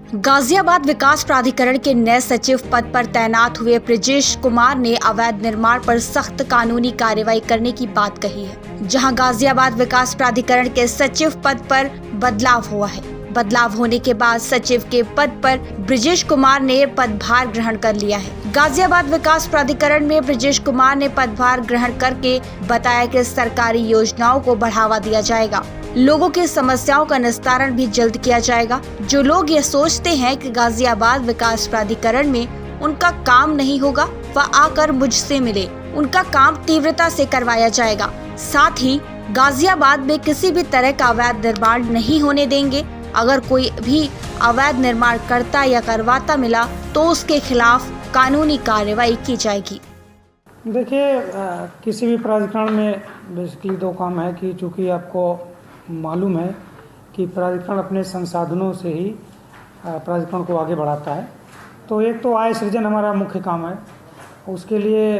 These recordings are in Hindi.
गाजियाबाद विकास प्राधिकरण के नए सचिव पद पर तैनात हुए ब्रिजेश कुमार ने अवैध निर्माण पर सख्त कानूनी कार्रवाई करने की बात कही है। जहां गाजियाबाद विकास प्राधिकरण के सचिव पद पर बदलाव हुआ है। बदलाव होने के बाद सचिव के पद पर ब्रिजेश कुमार ने पदभार ग्रहण कर लिया है। गाजियाबाद विकास प्राधिकरण में ब्रिजेश कुमार ने पदभार ग्रहण करके बताया कि सरकारी योजनाओं को बढ़ावा दिया जाएगा, लोगों की समस्याओं का निस्तारण भी जल्द किया जाएगा। जो लोग ये सोचते हैं कि गाजियाबाद विकास प्राधिकरण में उनका काम नहीं होगा, वह आकर मुझसे मिले, उनका काम तीव्रता से करवाया जाएगा। साथ ही गाजियाबाद में किसी भी तरह का अवैध निर्माण नहीं होने देंगे। अगर कोई भी अवैध निर्माण करता या करवाता मिला तो उसके खिलाफ कानूनी कार्रवाई की जाएगी। देखिए, किसी भी प्राधिकरण में बेसिकली दो काम है कि चूँकि आपको मालूम है कि प्राधिकरण अपने संसाधनों से ही प्राधिकरण को आगे बढ़ाता है। तो एक तो आय सृजन हमारा मुख्य काम है, उसके लिए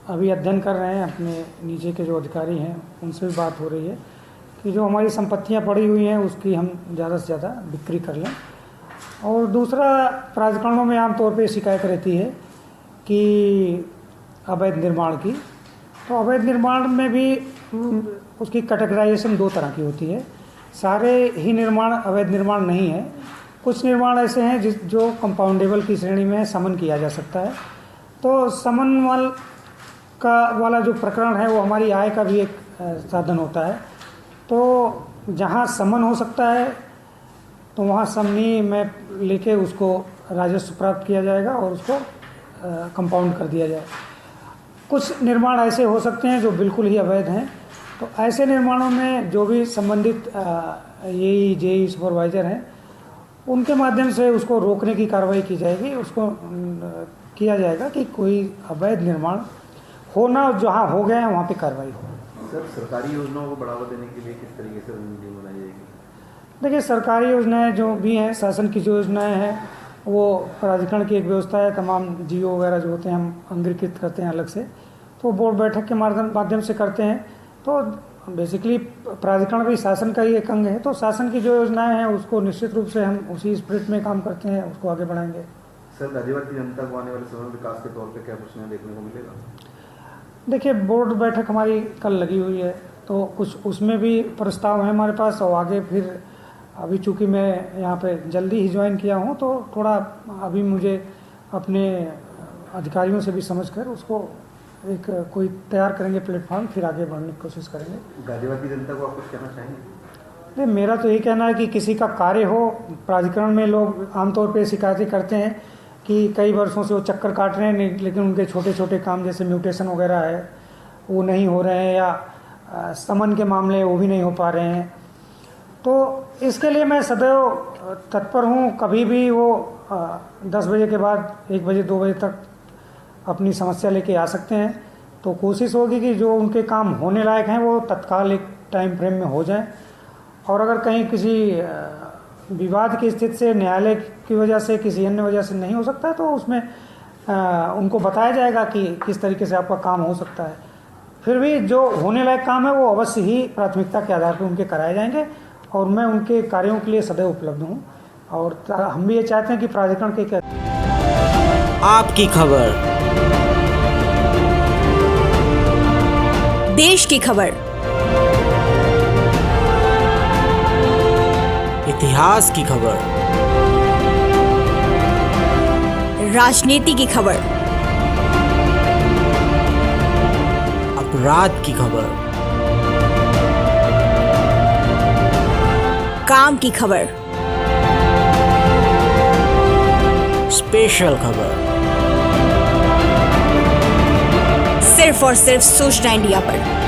अभी अध्ययन कर रहे हैं। अपने नीचे के जो अधिकारी हैं उनसे भी बात हो रही है कि जो हमारी संपत्तियां पड़ी हुई हैं उसकी हम ज़्यादा से ज़्यादा बिक्री कर लें। और दूसरा, प्राधिकरणों में आमतौर पे शिकायत रहती है कि अवैध निर्माण की। तो अवैध निर्माण में भी उसकी कैटेगराइजेशन दो तरह की होती है। सारे ही निर्माण अवैध निर्माण नहीं है। कुछ निर्माण ऐसे हैं जो कंपाउंडेबल की श्रेणी में समन किया जा सकता है। तो समन वाला जो प्रकरण है वो हमारी आय का भी एक साधन होता है। तो जहाँ समन हो सकता है तो वहाँ समनी में लेके उसको राजस्व प्राप्त किया जाएगा और उसको कंपाउंड कर दिया जाए। कुछ निर्माण ऐसे हो सकते हैं जो बिल्कुल ही अवैध हैं। तो ऐसे निर्माणों में जो भी संबंधित ये जेई सुपरवाइज़र हैं उनके माध्यम से उसको रोकने की कार्रवाई की जाएगी। उसको किया जाएगा कि कोई अवैध निर्माण हो ना, जहाँ हो गए हैं वहाँ पे कार्रवाई हो। सर, सरकारी योजनाओं को बढ़ावा देने के लिए किस तरीके से रणनीति बनाई जाएगी? देखिए, सरकारी योजनाएं जो भी हैं, शासन की जो योजनाएं हैं वो प्राधिकरण की एक व्यवस्था है। तमाम जीओ वगैरह जो होते हैं हम अंगीकृत करते हैं अलग से, तो बोर्ड बैठक के माध्यम से करते हैं। तो बेसिकली प्राधिकरण भी शासन का ही एक अंग है। तो शासन की जो योजनाएं हैं उसको निश्चित रूप से हम उसी स्पिरिट में काम करते हैं, उसको आगे बढ़ाएंगे। सर, गाजियाबाद की जनता को आने वाले समय में विकास के तौर पर क्या कुछ नया देखने को मिलेगा? देखिए, बोर्ड बैठक हमारी कल लगी हुई है, तो कुछ उसमें भी प्रस्ताव है हमारे पास। और आगे फिर अभी चूँकि मैं यहाँ पे जल्दी ही ज्वाइन किया हूँ तो थोड़ा अभी मुझे अपने अधिकारियों से भी समझकर उसको एक कोई तैयार करेंगे प्लेटफॉर्म, फिर आगे बढ़ने की कोशिश करेंगे। गाजियाबाद की जनता को आप कुछ कहना चाहेंगे? नहीं, मेरा तो यही कहना है कि किसी का कार्य हो। प्राधिकरण में लोग आमतौर पर शिकायतें करते हैं कि कई वर्षों से वो चक्कर काट रहे हैं, लेकिन उनके छोटे छोटे काम जैसे म्यूटेशन वगैरह है वो नहीं हो रहे हैं, या समन के मामले वो भी नहीं हो पा रहे हैं। तो इसके लिए मैं सदैव तत्पर हूँ। कभी भी वो 10 बजे के बाद 1 बजे 2 बजे तक अपनी समस्या लेके आ सकते हैं। तो कोशिश होगी कि जो उनके काम होने लायक हैं वो तत्काल एक टाइम फ्रेम में हो जाएं। और अगर कहीं किसी विवाद की स्थिति से, न्यायालय की वजह से, किसी अन्य वजह से नहीं हो सकता है तो उसमें उनको बताया जाएगा कि किस तरीके से आपका काम हो सकता है। फिर भी जो होने लायक काम है वो अवश्य ही प्राथमिकता के आधार पर उनके कराए जाएंगे और मैं उनके कार्यों के लिए सदैव उपलब्ध हूँ। और हम भी ये चाहते हैं कि प्राधिकरण के आपकी खबर, देश की खबर, इतिहास की खबर, राजनीति की खबर, अपराध की खबर, काम की खबर, स्पेशल खबर, सिर्फ और सिर्फ सूचना इंडिया पर।